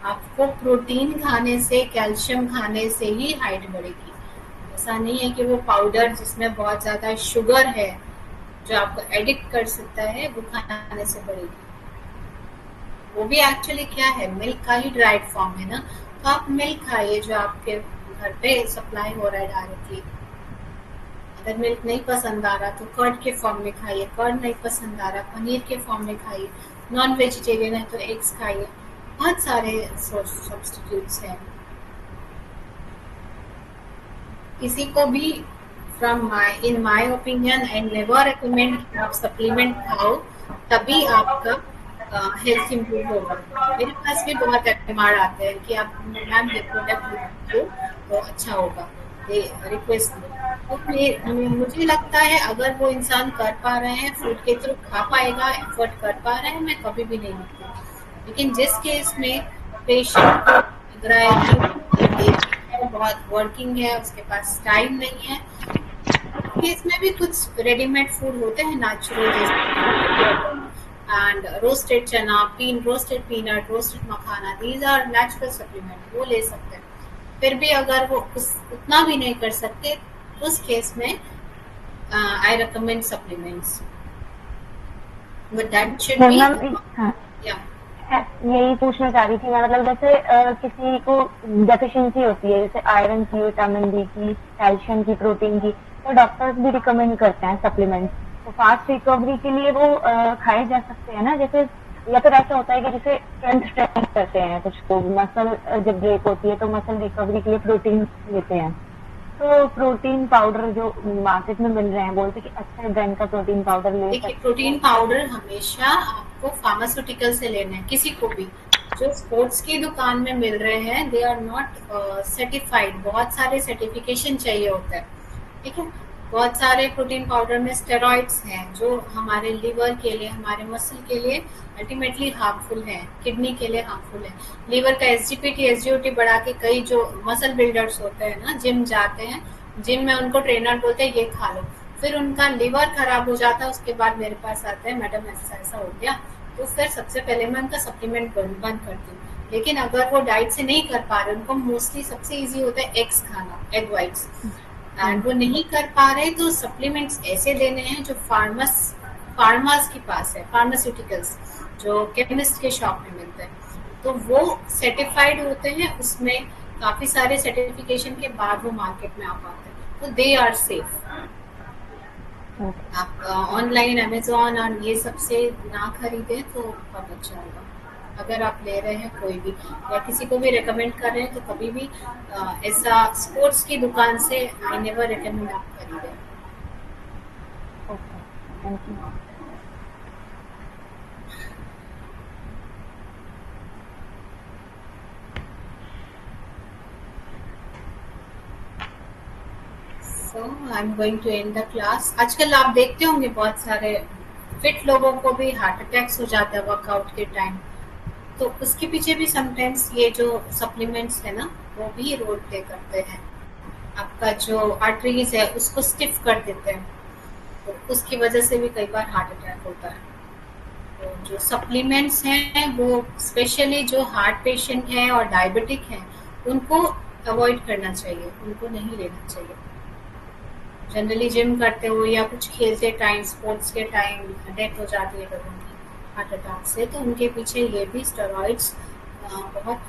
आपको प्रोटीन खाने से, कैल्शियम खाने से ही हाइट बढ़ेगी। ऐसा नहीं है कि वो पाउडर जिसमें बहुत ज्यादा शुगर है जो आपको एडिक्ट कर सकता है वो खाने से बढ़ेगी। वो भी एक्चुअली क्या है, मिल्क का ही ड्राइड फॉर्म है ना। तो आप मिल्क खाइए जो आपके घर पे सप्लाई हो रहा है डायरेक्टली। अगर मिल्क नहीं पसंद आ रहा तो कर्ड के फॉर्म में खाइए, कर्ड नहीं पसंद आ रहा पनीर के फॉर्म में खाइए, नॉन वेजिटेरियन है तो एग्स खाइए। बहुत सारे सब्स्टिट्यूट्स हैं। किसी को भी from my in my opinion I never recommend कि आप सप्लीमेंट खाओ तभी आपका हेल्थ इम्प्रूव होगा। मेरे पास भी बहुत डिमांड आते हैं कि आप मैम ये प्रोडक्ट लो तो अच्छा होगा, ये रिक्वेस्ट लो। तो मुझे लगता है अगर वो इंसान कर पा रहे हैं, फूड के थ्रू खा पाएगा, एफर्ट कर पा रहे हैं, मैं कभी भी नहीं लिखती। लेकिन जिस केस में पेशेंट को लग रहा है कि वो बहुत वर्किंग है, उसके पास टाइम नहीं है, केस में भी कुछ रेडीमेड फूड होते हैं नेचुरल, जैसे एंड रोस्टेड चना, पीन roasted peanut, roasted makhana, these are natural supplement, वो ले सकते हैं। फिर भी अगर वो उतना भी नहीं कर सकते, उस केस में I recommend supplements, but that should be ma'am हाँ या यही पूछना चाह रही थी मैं, मतलब जैसे किसी को डेफिशिएंसी होती है, जैसे आयरन की, विटामिन डी की, कैल्शियम की, प्रोटीन की, तो डॉक्टर्स भी रिकमेंड करते हैं सप्लीमेंट्स। तो फास्ट रिकवरी के लिए वो खाए जा सकते हैं ना, जैसे या फिर ऐसा होता है कि जैसे स्ट्रेंथ ट्रेनिंग करते हैं कुछ लोग, मसल जब ब्रेक होती है तो मसल रिकवरी के लिए प्रोटीन लेते हैं। तो प्रोटीन पाउडर जो मार्केट में मिल रहे हैं, बोलते हैं कि अच्छे ब्रांड का प्रोटीन पाउडर ले देखिए, सकते प्रोटीन हैं। पाउडर हमेशा आपको फार्मास्यूटिकल से लेना है, किसी को भी। जो स्पोर्ट्स की दुकान में मिल रहे हैं दे आर नॉट सर्टिफाइड, बहुत सारे सर्टिफिकेशन चाहिए होता है, ठीक है। बहुत सारे प्रोटीन पाउडर में स्टेरॉइड्स हैं जो हमारे लिवर के लिए, हमारे मसल के लिए अल्टीमेटली हार्मफुल है, किडनी के लिए हार्मफुल है। लिवर का एसजीपीटी एसजीओटी बढ़ा के कई जो मसल बिल्डर्स होते हैं ना, जिम जाते हैं, जिम में उनको ट्रेनर बोलते हैं ये खा लो, फिर उनका लिवर खराब हो जाता है, उसके बाद मेरे पास आते हैं मैडम ऐसा ऐसा हो गया। तो फिर सबसे पहले मैं उनका सप्लीमेंट बंद करती हूँ। लेकिन अगर वो डाइट से नहीं कर पा रहे, उनको मोस्टली सबसे इजी होता है एग्स खाना, एग वाइट्स, एंड वो नहीं कर पा रहे तो सप्लीमेंट्स ऐसे देने हैं जो फार्मास के पास है, फार्मास्यूटिकल्स जो केमिस्ट के शॉप में मिलते हैं, तो वो सर्टिफाइड होते हैं, उसमें काफी सारे सर्टिफिकेशन के बाद वो मार्केट में आ पाते हैं, तो दे आर सेफ। आप ऑनलाइन अमेजोन और ये सब से ना खरीदें तो बहुत अच्छा होगा। अगर आप ले रहे हैं कोई भी या किसी को भी रेकमेंड कर रहे हैं तो कभी भी ऐसा स्पोर्ट्स की दुकान से आई नेवर रेकमेंड आप खरीदें। ओके, thank you. So I am going to end the class. आजकल आप देखते होंगे बहुत सारे फिट लोगों को भी हार्ट अटैक्स हो जाता है वर्कआउट के टाइम। तो उसके पीछे भी समटाइम्स ये जो सप्लीमेंट्स है ना वो भी रोल प्ले करते हैं। आपका जो आर्टरीज है उसको स्टिफ कर देते हैं, तो उसकी वजह से भी कई बार हार्ट अटैक होता है। तो जो सप्लीमेंट्स हैं वो स्पेशली जो हार्ट पेशेंट है और डायबिटिक हैं उनको अवॉइड करना चाहिए, उनको नहीं लेना चाहिए। जनरली जिम करते हुए या कुछ खेलते टाइम, स्पोर्ट्स के टाइम डेथ हो जाती है लोगों की हार्ट अटैक से, तो उनके पीछे ये भी स्टेरॉइड्स बहुत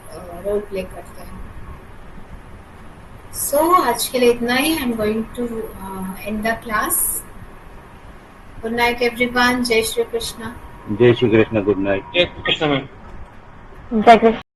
रोल प्ले करते हैं। सो आज के लिए इतना ही। I am going to end the class. Good night everyone. जय श्री कृष्णा। जय श्री कृष्ण। Good night. जय कृष्ण मैम। जय कृष्ण।